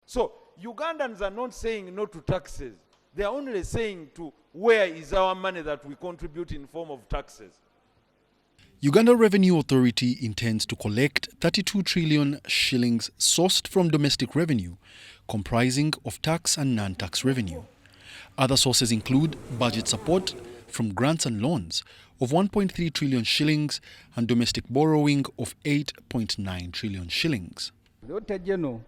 So Ugandans are not saying no to taxes. They are only saying to where is our money that we contribute in form of taxes. Uganda Revenue Authority intends to collect 32 trillion shillings sourced from domestic revenue, comprising of tax and non-tax revenue. Other sources include budget support from grants and loans of 1.3 trillion shillings and domestic borrowing of 8.9 trillion shillings. The Auditor General,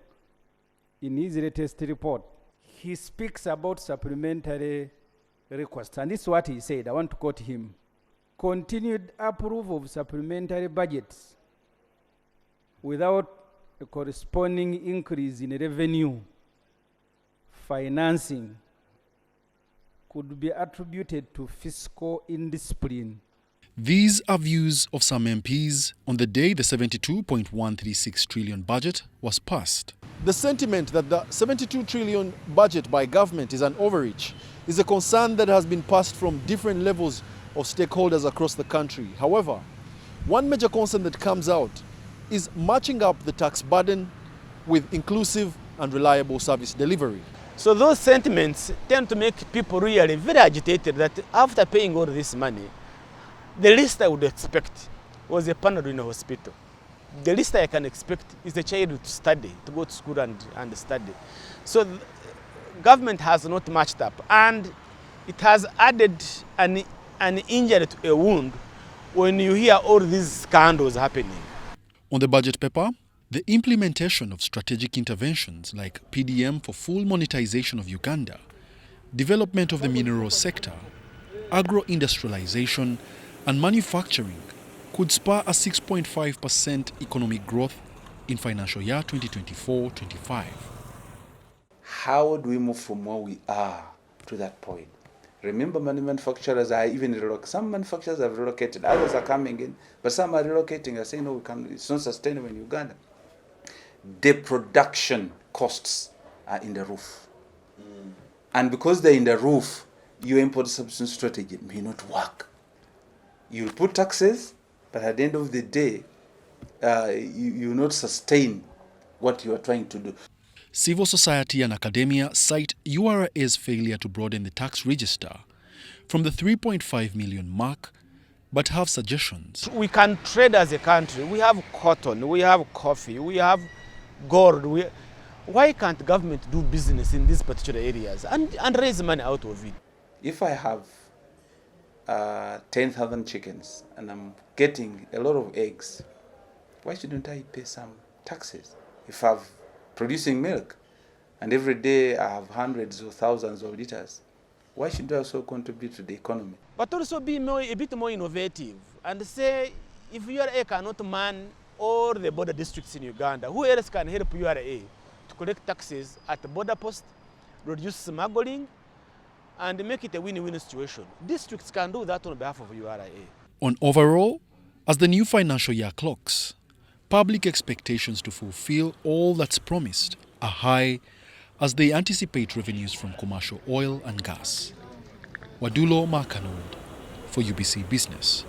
in his latest report, he speaks about supplementary requests, and this is what he said. I want to quote him. Continued approval of supplementary budgets without a corresponding increase in revenue financing could be attributed to fiscal indiscipline. These are views of some MPs on the day the 72.136 trillion budget was passed. The sentiment that the 72 trillion budget by government is an overreach is a concern that has been passed from different levels of stakeholders across the country. However, one major concern that comes out is matching up the tax burden with inclusive and reliable service delivery. So those sentiments tend to make people really very agitated that after paying all this money, the least I would expect was a panel in a hospital. The least I can expect is a child to study, to go to school and study. So the government has not matched up, and it has added an injury to a wound when you hear all these scandals happening. On the budget paper, the implementation of strategic interventions like PDM for full monetization of Uganda, development of the mineral sector, agro-industrialization and manufacturing could spur a 6.5% economic growth in financial year 2024-25. How do we move from where we are to that point? Remember, many manufacturers are even relocating. Some manufacturers have relocated, others are coming in, but some are relocating and saying, no, we can't, it's not sustainable in Uganda. The production costs are in the roof. And because they're in the roof, your import substitution strategy may not work. You'll put taxes, but at the end of the day, you will not sustain what you are trying to do. Civil society and academia cite URA's failure to broaden the tax register from the 3.5 million mark, but have suggestions. We can trade as a country. We have cotton, we have coffee, we have gold. Why can't government do business in these particular areas and raise money out of it? If I have 10,000 chickens and I'm getting a lot of eggs, why shouldn't I pay some taxes? If I'm producing milk and every day I have hundreds or thousands of liters, why should I also contribute to the economy? But also be a bit more innovative and say, if URA cannot man all the border districts in Uganda, who else can help URA to collect taxes at the border post, reduce smuggling, and make it a win-win situation? Districts can do that on behalf of URA. On overall, as the new financial year clocks, public expectations to fulfill all that's promised are high as they anticipate revenues from commercial oil and gas. Wadulo Makanod for UBC Business.